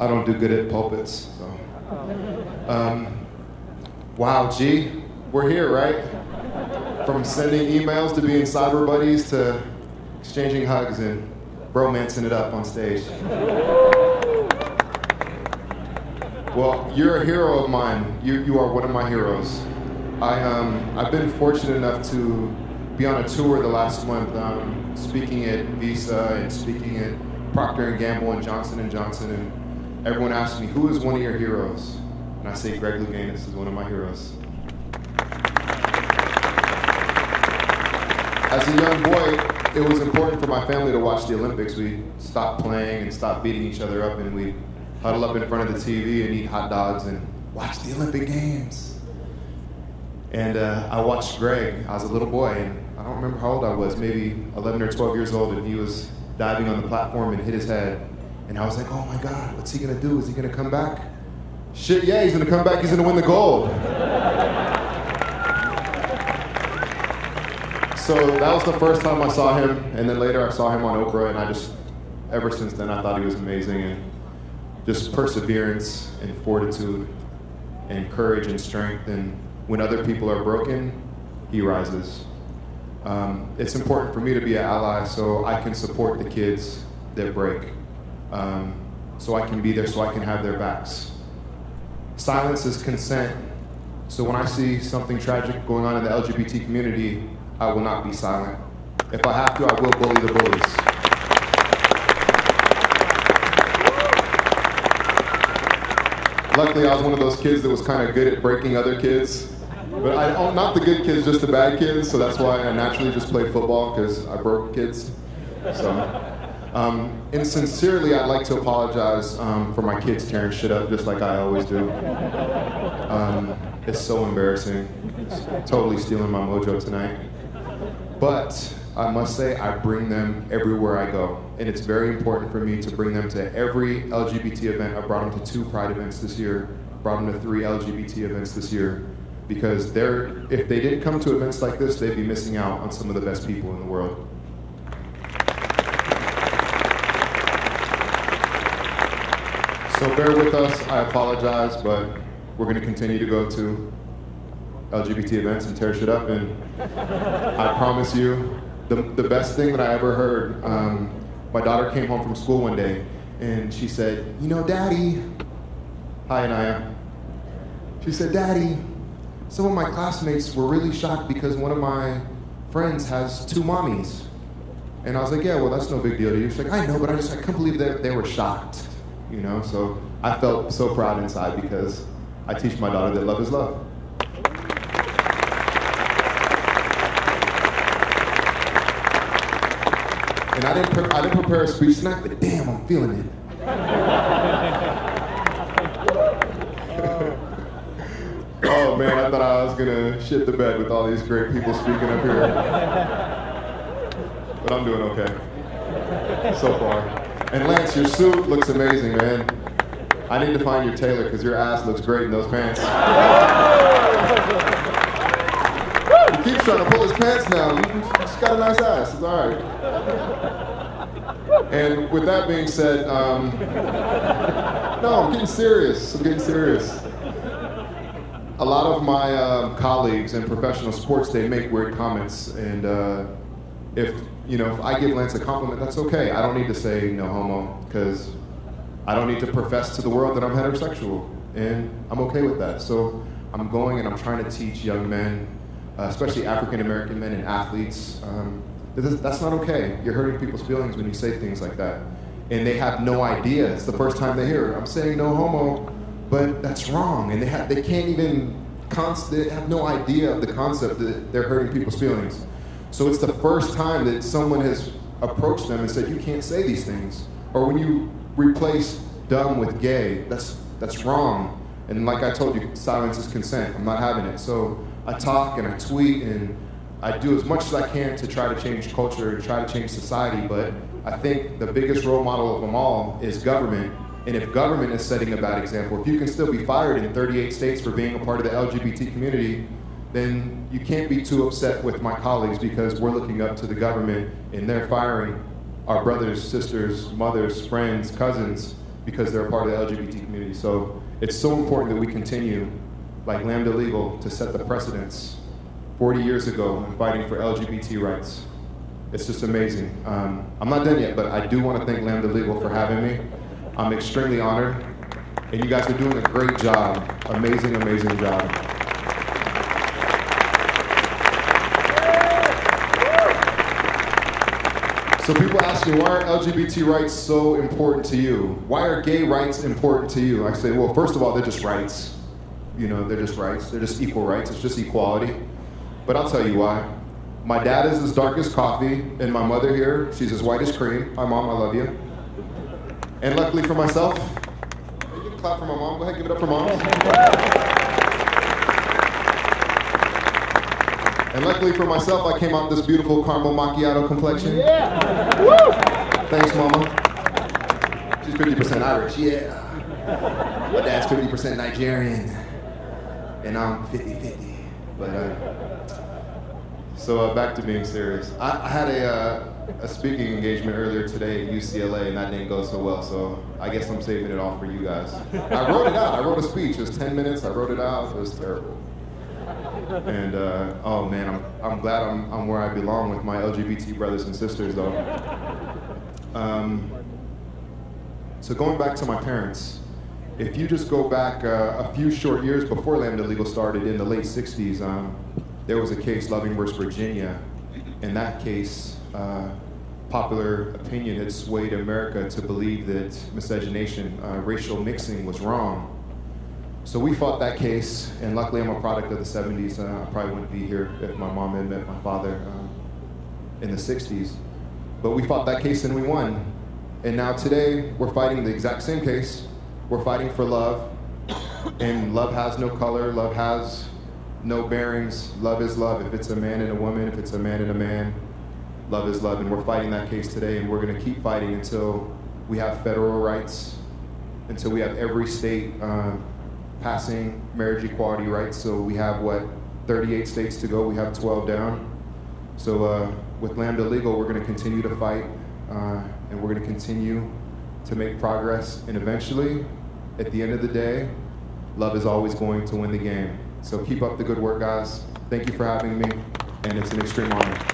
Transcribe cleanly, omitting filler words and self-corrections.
I don't do good at pulpits. So. Wow, G, we're here, right? From sending emails to being cyber buddies to exchanging hugs and bromancing it up on stage. Well, you're a hero of mine. You are one of my heroes. I've been fortunate enough to be on a tour the last month, speaking at Visa and speaking at Procter & Gamble and Johnson & Johnson, and everyone asks me, who is one of your heroes? And I say Greg Louganis is one of my heroes. As a young boy, it was important for my family to watch the Olympics. We stopped playing and stopped beating each other up, and we'd huddle up in front of the TV and eat hot dogs and watch the Olympic Games. And I watched Greg. I was a little boy, and I don't remember how old I was, maybe 11 or 12 years old, and he was diving on the platform and hit his head. And I was like, oh my God, what's he gonna do? Is he gonna come back? Shit, yeah, he's gonna come back, he's gonna win the gold. So that was the first time I saw him, and then later I saw him on Oprah, and ever since then I thought he was amazing, and just perseverance and fortitude and courage and strength, and when other people are broken, he rises. It's important for me to be an ally so I can support the kids that break, so I can be there, so I can have their backs. Silence is consent, so when I see something tragic going on in the LGBT community, I will not be silent. If I have to, I will bully the bullies. Luckily, I was one of those kids that was kind of good at breaking other kids. But not the good kids, just the bad kids, so that's why I naturally just played football, because I broke kids. So, and sincerely, I'd like to apologize for my kids tearing shit up, just like I always do. It's so embarrassing. It's totally stealing my mojo tonight. But I must say, I bring them everywhere I go. And it's very important for me to bring them to every LGBT event. I brought them to 2 Pride events this year, brought them to 3 LGBT events this year, because if they didn't come to events like this, they'd be missing out on some of the best people in the world. So bear with us, I apologize, but we're gonna continue to go to LGBT events and tear shit up, and I promise you, the best thing that I ever heard, my daughter came home from school one day, and she said, you know, Daddy, hi Anaya, she said, Daddy, some of my classmates were really shocked because one of my friends has 2 mommies. And I was like, yeah, well, that's no big deal to you. She's like, I know, but I couldn't believe that they were shocked, you know? So I felt so proud inside because I teach my daughter that love is love. And I didn't prepare a speech tonight, but damn, I'm feeling it. Oh man, I thought I was gonna shit the bed with all these great people speaking up here. But I'm doing okay, so far. And Lance, your suit looks amazing, man. I need to find your tailor, because your ass looks great in those pants. He keeps trying to pull his pants down. He's got a nice ass, it's all right. And with that being said, no, I'm getting serious. A lot of my colleagues in professional sports, they make weird comments, and if I give Lance a compliment, that's okay. I don't need to say no homo, because I don't need to profess to the world that I'm heterosexual, and I'm okay with that. So I'm going and I'm trying to teach young men, especially African American men and athletes, that's not okay. You're hurting people's feelings when you say things like that. And they have no idea. It's the first time they hear it. I'm saying no homo, but that's wrong. And they can't even, they have no idea of the concept that they're hurting people's feelings. So it's the first time that someone has approached them and said, you can't say these things. Or when you replace dumb with gay, that's wrong. And like I told you, silence is consent. I'm not having it. So I talk and I tweet and I do as much as I can to try to change culture and try to change society, but I think the biggest role model of them all is government. And if government is setting a bad example, if you can still be fired in 38 states for being a part of the LGBT community, then you can't be too upset with my colleagues, because we're looking up to the government and they're firing our brothers, sisters, mothers, friends, cousins because they're a part of the LGBT community. So it's so important that we continue, like LAMBDA Legal, to set the precedence 40 years ago in fighting for LGBT rights. It's just amazing. I'm not done yet, but I do want to thank LAMBDA Legal for having me. I'm extremely honored, and you guys are doing a great job. Amazing, amazing job. So people ask me, why are LGBT rights so important to you? Why are gay rights important to you? I say, well, first of all, they're just rights. You know, they're just rights. They're just equal rights. It's just equality. But I'll tell you why. My dad is as dark as coffee, and my mother here, she's as white as cream. Hi, Mom, I love you. And luckily for myself, you can clap for my mom. Go ahead, give it up for Mom. And luckily for myself, I came out this beautiful caramel macchiato complexion. Yeah. Woo! Thanks, Mama. She's 50% Irish, yeah. My dad's 50% Nigerian, and I'm 50-50. But so back to being serious. I had a speaking engagement earlier today at UCLA, and that didn't go so well. So I guess I'm saving it all for you guys. I wrote it out. I wrote a speech. It was 10 minutes. I wrote it out. It was terrible. And oh man, I'm glad I'm where I belong with my LGBT brothers and sisters, though. So going back to my parents, if you just go back a few short years before LAMBDA Legal started in the late 60s, there was a case, Loving versus Virginia. In that case, popular opinion had swayed America to believe that miscegenation, racial mixing was wrong. So we fought that case, and luckily I'm a product of the 70s. I probably wouldn't be here if my mom had met my father in the 60s. But we fought that case and we won. And now today, we're fighting the exact same case. We're fighting for love. And love has no color, love has no bearings. Love is love. If it's a man and a woman, if it's a man and a man, love is love. And we're fighting that case today, and we're gonna keep fighting until we have federal rights, until we have every state passing marriage equality rights. So we have, what, 38 states to go. We have 12 down. So with LAMBDA Legal, we're going to continue to fight, and we're going to continue to make progress. And eventually, at the end of the day, love is always going to win the game. So keep up the good work, guys. Thank you for having me, and it's an extreme honor.